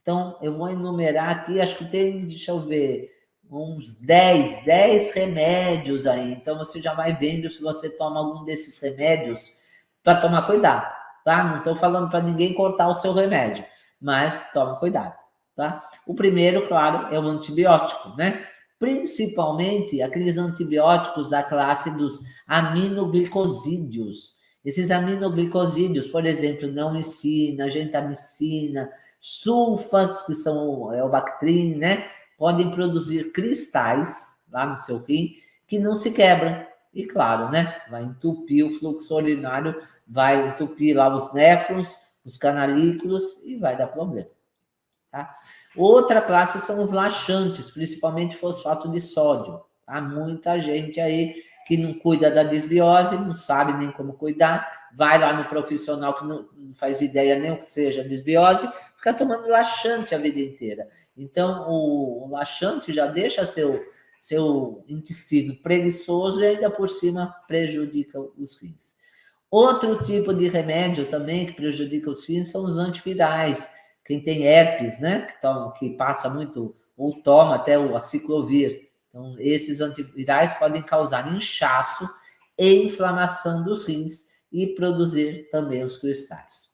Então, eu vou enumerar aqui, acho que tem, deixa eu ver, uns 10 remédios aí. Então, você já vai vendo se você toma algum desses remédios para tomar cuidado, tá? Não estou falando para ninguém cortar o seu remédio, mas toma cuidado, tá? O primeiro, claro, é o antibiótico, né? Principalmente aqueles antibióticos da classe dos aminoglicosídeos. Esses aminoglicosídeos, por exemplo, neomicina, gentamicina, sulfas, que são o Bactrim, né? Podem produzir cristais lá no seu rim que não se quebram. E claro, né? Vai entupir o fluxo urinário, vai entupir lá os néfrons, os canalículos e vai dar problema. Tá? Outra classe são os laxantes, principalmente fosfato de sódio. Há muita gente aí que não cuida da desbiose, não sabe nem como cuidar, vai lá no profissional que não faz ideia nem o que seja desbiose, fica tomando laxante a vida inteira. Então, o laxante já deixa seu intestino preguiçoso e ainda por cima prejudica os rins. Outro tipo de remédio também que prejudica os rins são os antivirais. Quem tem herpes, né, que passa muito, ou toma até o aciclovir. Então, esses antivirais podem causar inchaço e inflamação dos rins e produzir também os cristais.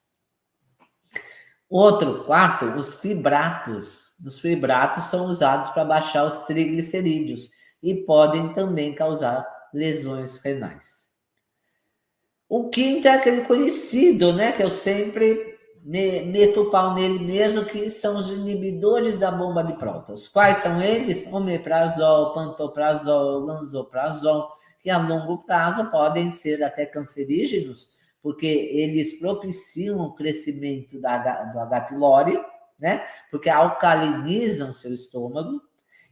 Quarto, os fibratos. Os fibratos são usados para baixar os triglicerídeos e podem também causar lesões renais. O quinto é aquele conhecido, né, que eu sempre meto o pau nele mesmo, que são os inibidores da bomba de prótons. Quais são eles? Omeprazol, pantoprazol, lansoprazol, que a longo prazo podem ser até cancerígenos, porque eles propiciam o crescimento do H. pylori, né? Porque alcalinizam seu estômago,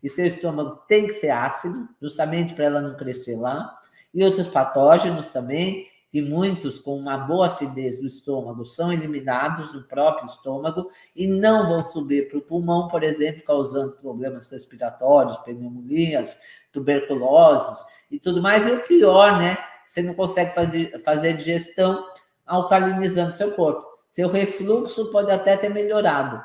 e seu estômago tem que ser ácido, justamente para ela não crescer lá. E outros patógenos também, que muitos com uma boa acidez do estômago são eliminados no próprio estômago e não vão subir para o pulmão, por exemplo, causando problemas respiratórios, pneumonias, tuberculoses e tudo mais. E o pior, né? Você não consegue fazer digestão alcalinizando seu corpo. Seu refluxo pode até ter melhorado.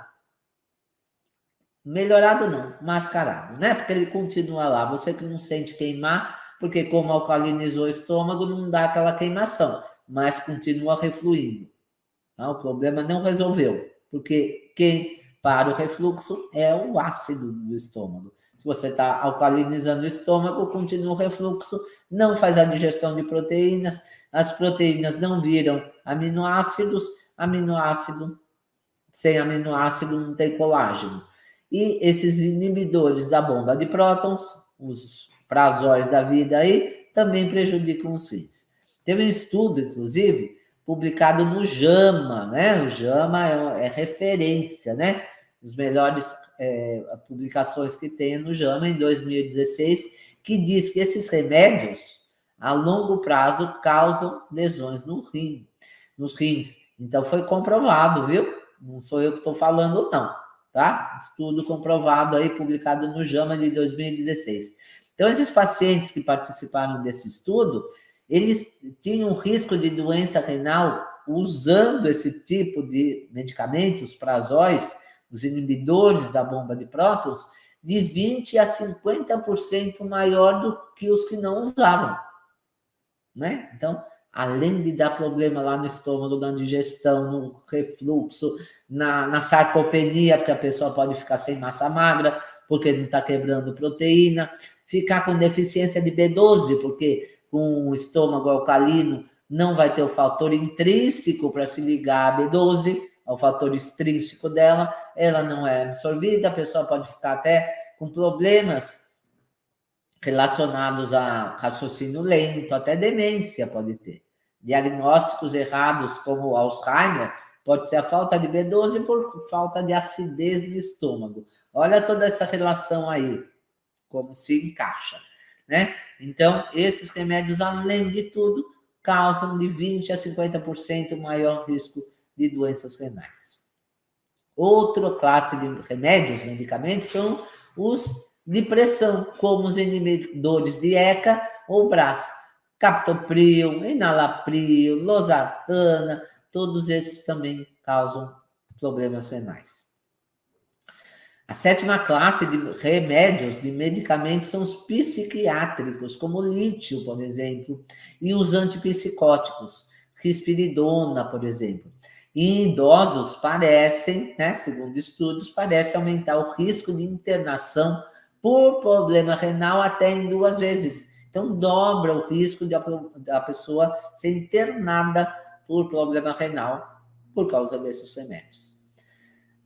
Melhorado não, mascarado, né? Porque ele continua lá. Você que não sente queimar, porque como alcalinizou o estômago, não dá aquela queimação, mas continua refluindo. Tá? O problema não resolveu, porque quem para o refluxo é o ácido do estômago. Se você está alcalinizando o estômago, continua o refluxo, não faz a digestão de proteínas, as proteínas não viram aminoácidos, sem aminoácido não tem colágeno. E esses inibidores da bomba de prótons, os prazóis da vida aí, também prejudicam os rins. Teve um estudo, inclusive, publicado no JAMA, né? O JAMA é referência, né? As melhores publicações que tem no JAMA em 2016, que diz que esses remédios, a longo prazo, causam lesões nos rins. Então, foi comprovado, viu? Não sou eu que estou falando, não, tá? Estudo comprovado aí, publicado no JAMA de 2016. Então, esses pacientes que participaram desse estudo, eles tinham risco de doença renal usando esse tipo de medicamentos, prazóis, os inibidores da bomba de prótons, de 20% a 50% maior do que os que não usavam, né? Então, além de dar problema lá no estômago, na digestão, no refluxo, na sarcopenia, porque a pessoa pode ficar sem massa magra, porque não está quebrando proteína, ficar com deficiência de B12, porque com o estômago alcalino não vai ter o fator intrínseco para se ligar a B12, ao fator extrínseco dela, ela não é absorvida, a pessoa pode ficar até com problemas relacionados a raciocínio lento, até demência pode ter. Diagnósticos errados como Alzheimer pode ser a falta de B12 por falta de acidez no estômago. Olha toda essa relação aí, como se encaixa, né? Então, esses remédios, além de tudo, causam de 20% a 50% maior risco de doenças renais. Outra classe de remédios, medicamentos, são os de pressão, como os inibidores de ECA ou BRAS, captopril, enalapril, losartana, todos esses também causam problemas renais. A sétima classe de remédios, de medicamentos, são os psiquiátricos, como o lítio, por exemplo, e os antipsicóticos, risperidona, por exemplo. E em idosos parecem, né, segundo estudos, parece aumentar o risco de internação por problema renal até em 2 vezes. Então, dobra o risco da pessoa ser internada por problema renal por causa desses remédios.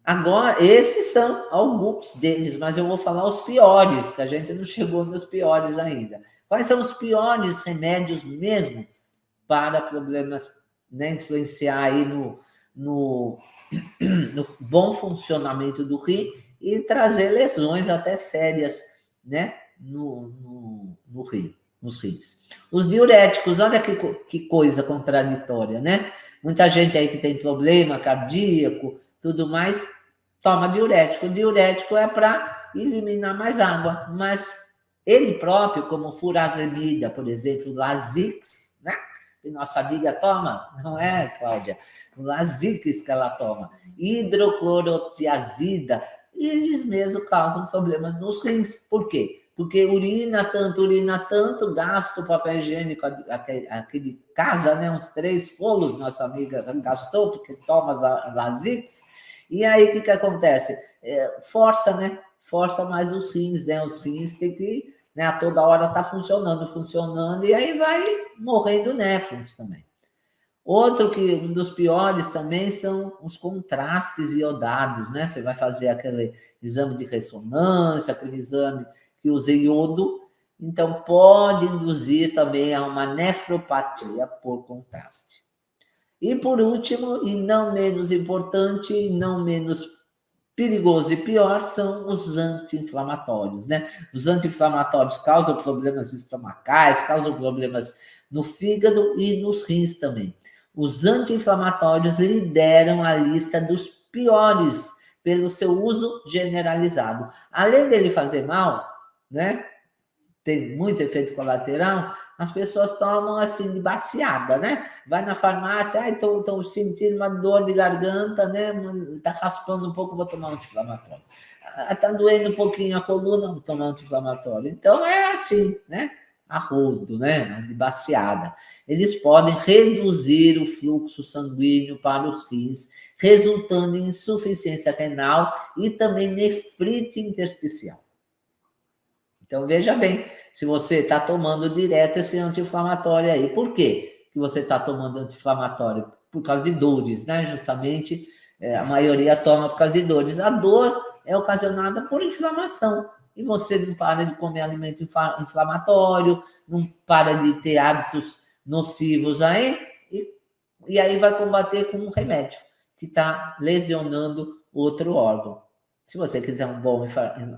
Agora, esses são alguns deles, mas eu vou falar os piores, que a gente não chegou nos piores ainda. Quais são os piores remédios mesmo para problemas, né, influenciar aí no bom funcionamento do rim e trazer lesões até sérias, né, no rim, nos rins. Os diuréticos, olha que coisa contraditória, né? Muita gente aí que tem problema cardíaco, tudo mais, toma diurético. O diurético é para eliminar mais água, mas ele próprio, como furazemida, por exemplo, Lasix, né? Que nossa amiga toma, não é, Cláudia? O Lasix que ela toma, hidroclorotiazida, eles mesmos causam problemas nos rins. Por quê? Porque urina tanto, gasta o papel higiênico aqui de casa, né? Uns 3 rolos, nossa amiga gastou, porque toma Lasix. E aí, o que acontece? Força, né? Força mais os rins, né? Os rins tem que, né, a toda hora tá funcionando, e aí vai morrendo néfrons também. Outro que um dos piores também são os contrastes iodados, né? Você vai fazer aquele exame de ressonância, aquele exame que usa iodo, então pode induzir também a uma nefropatia por contraste. E por último, e não menos importante, e não menos perigoso e pior, são os anti-inflamatórios, né? Os anti-inflamatórios causam problemas estomacais, causam problemas no fígado e nos rins também. Os anti-inflamatórios lideram a lista dos piores pelo seu uso generalizado. Além dele fazer mal, né? Tem muito efeito colateral, as pessoas tomam assim de baseada, né? Vai na farmácia, estou sentindo uma dor de garganta, né? Tá raspando um pouco, vou tomar um anti-inflamatório. Tá doendo um pouquinho a coluna, vou tomar um anti-inflamatório. Então é assim, né? A rodo, né? De baseada. Eles podem reduzir o fluxo sanguíneo para os rins, resultando em insuficiência renal e também nefrite intersticial. Então, veja bem, se você está tomando direto esse anti-inflamatório aí. Por quê que você está tomando anti-inflamatório? Por causa de dores, né? Justamente, a maioria toma por causa de dores. A dor é ocasionada por inflamação. E você não para de comer alimento inflamatório, não para de ter hábitos nocivos aí, e aí vai combater com um remédio que está lesionando outro órgão. Se você quiser um bom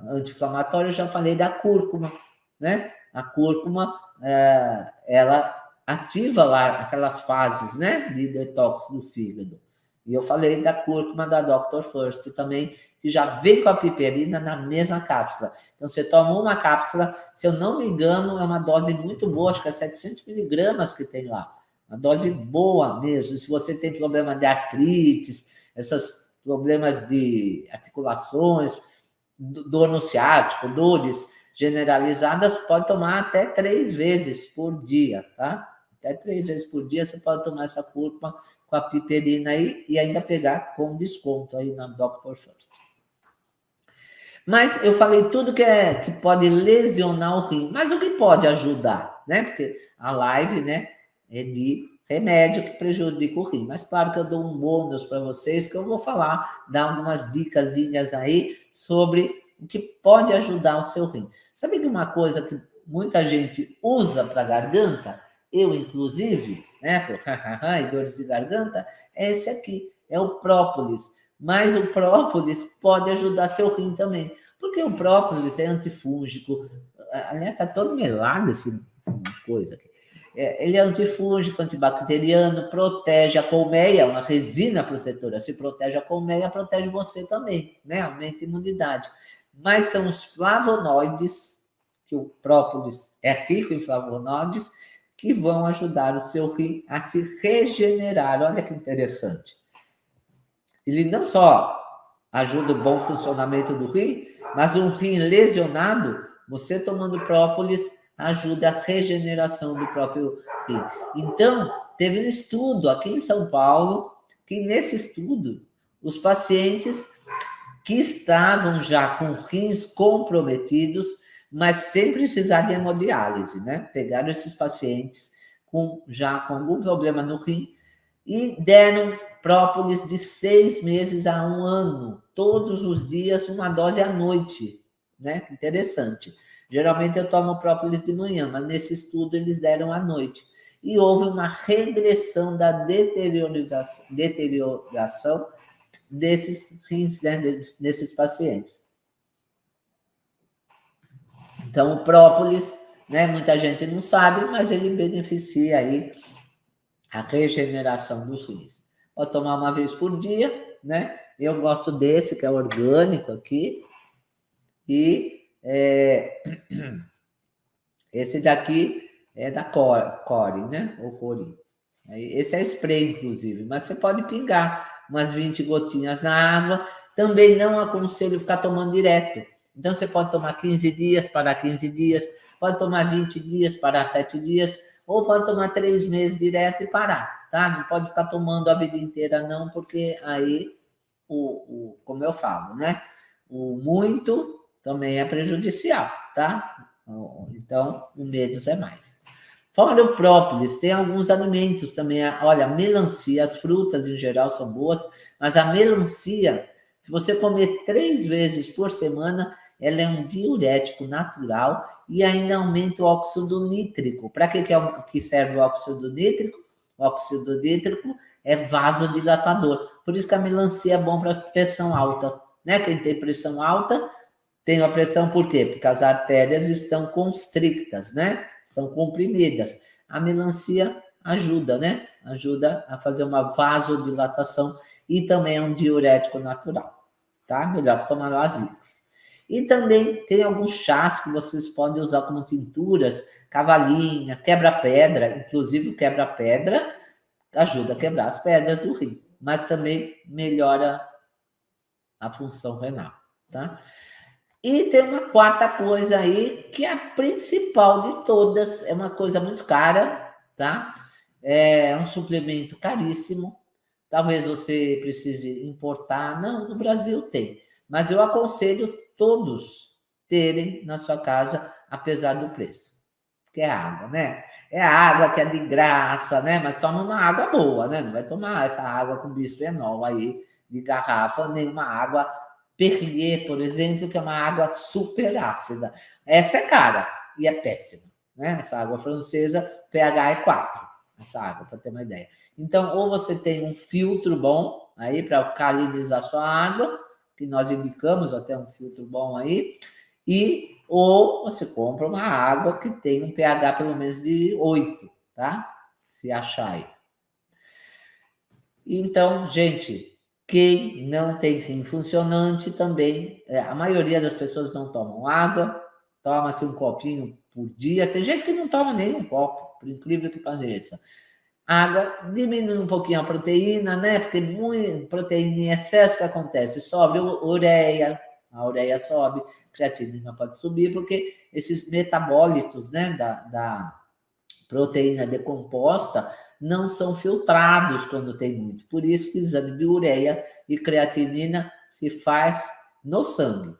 anti-inflamatório, eu já falei da cúrcuma, né? A cúrcuma, ela ativa lá aquelas fases, né, de detox do fígado. E eu falei da cúrcuma da Dr. First também, que já vem com a piperina na mesma cápsula. Então, você toma uma cápsula, se eu não me engano, é uma dose muito boa, acho que é 700 miligramas que tem lá. Uma dose boa mesmo. Se você tem problema de artrites, esses problemas de articulações, dor no ciático, dores generalizadas, pode tomar até 3 vezes por dia, tá? Até 3 vezes por dia você pode tomar essa cúrcuma com a piperina aí e ainda pegar com desconto aí na Dr. First. Mas eu falei tudo que pode lesionar o rim, mas o que pode ajudar, né? Porque a live, né, é de remédio que prejudica o rim. Mas claro que eu dou um bônus para vocês, que eu vou falar, dar algumas dicasinhas aí sobre o que pode ajudar o seu rim. Sabe que uma coisa que muita gente usa para garganta, eu inclusive, né, e dores de garganta, é esse aqui, é o própolis. Mas o própolis pode ajudar seu rim também, porque o própolis é antifúngico. Aliás, está todo melado essa coisa aqui. Ele é antifúngico, antibacteriano, protege a colmeia, uma resina protetora. Se protege a colmeia, protege você também, né? Aumenta a imunidade. Mas são os flavonoides, que o própolis é rico em flavonoides, que vão ajudar o seu rim a se regenerar. Olha que interessante. Ele não só ajuda o bom funcionamento do rim, mas um rim lesionado, você tomando própolis ajuda a regeneração do próprio rim. Então, teve um estudo aqui em São Paulo, que nesse estudo, os pacientes que estavam já com rins comprometidos, mas sem precisar de hemodiálise, né? Pegaram esses pacientes já com algum problema no rim e deram própolis de 6 meses a 1 ano, todos os dias, uma dose à noite, né? Interessante. Geralmente eu tomo própolis de manhã, mas nesse estudo eles deram à noite. E houve uma regressão da deterioração desses rins, né, desses pacientes. Então, o própolis, né, muita gente não sabe, mas ele beneficia aí a regeneração dos rins. Vou tomar uma vez por dia, né? Eu gosto desse, que é orgânico aqui. E esse daqui é da Core, né? Ou Cori. Esse é spray, inclusive, mas você pode pingar umas 20 gotinhas na água. Também não aconselho ficar tomando direto. Então, você pode tomar 15 dias, parar 15 dias, pode tomar 20 dias, parar 7 dias, ou pode tomar 3 meses direto e parar, tá? Não pode ficar tomando a vida inteira, não, porque aí, como eu falo, né? O muito também é prejudicial, tá? Então, o menos é mais. Fora o própolis, tem alguns alimentos também. Olha, melancia, as frutas em geral são boas, mas a melancia, se você comer 3 vezes por semana, ela é um diurético natural e ainda aumenta o óxido nítrico. Para que serve o óxido nítrico? O óxido nítrico é vasodilatador. Por isso que a melancia é bom para pressão alta, né? Quem tem pressão alta tem a pressão por quê? Porque as artérias estão constrictas, né? Estão comprimidas. A melancia ajuda, né? Ajuda a fazer uma vasodilatação e também é um diurético natural, tá? Melhor tomar o Azix. E também tem alguns chás que vocês podem usar como tinturas, cavalinha, quebra-pedra, inclusive o quebra-pedra ajuda a quebrar as pedras do rim, mas também melhora a função renal, tá? E tem uma quarta coisa aí, que é a principal de todas, é uma coisa muito cara, tá? É um suplemento caríssimo, talvez você precise importar, não, no Brasil tem, mas eu aconselho todos terem na sua casa, apesar do preço, que é a água, né? É a água que é de graça, né? Mas toma uma água boa, né? Não vai tomar essa água com bisfenol aí de garrafa, nem uma água Perrier, por exemplo, que é uma água super ácida. Essa é cara e é péssima, né? Essa água francesa, pH é 4, essa água, para ter uma ideia. Então, ou você tem um filtro bom aí para alcalinizar sua água, que nós indicamos até um filtro bom aí, ou você compra uma água que tem um pH pelo menos de 8, tá? Se achar aí. Então, gente, quem não tem rim funcionante também, a maioria das pessoas não tomam água, toma-se um copinho por dia. Tem gente que não toma nem um copo, por incrível que pareça. Água diminui um pouquinho a proteína, né? Porque muita proteína em excesso, que acontece? Sobe ureia, a ureia sobe, creatinina pode subir, porque esses metabólitos, né, da proteína decomposta não são filtrados quando tem muito. Por isso que o exame de ureia e creatinina se faz no sangue,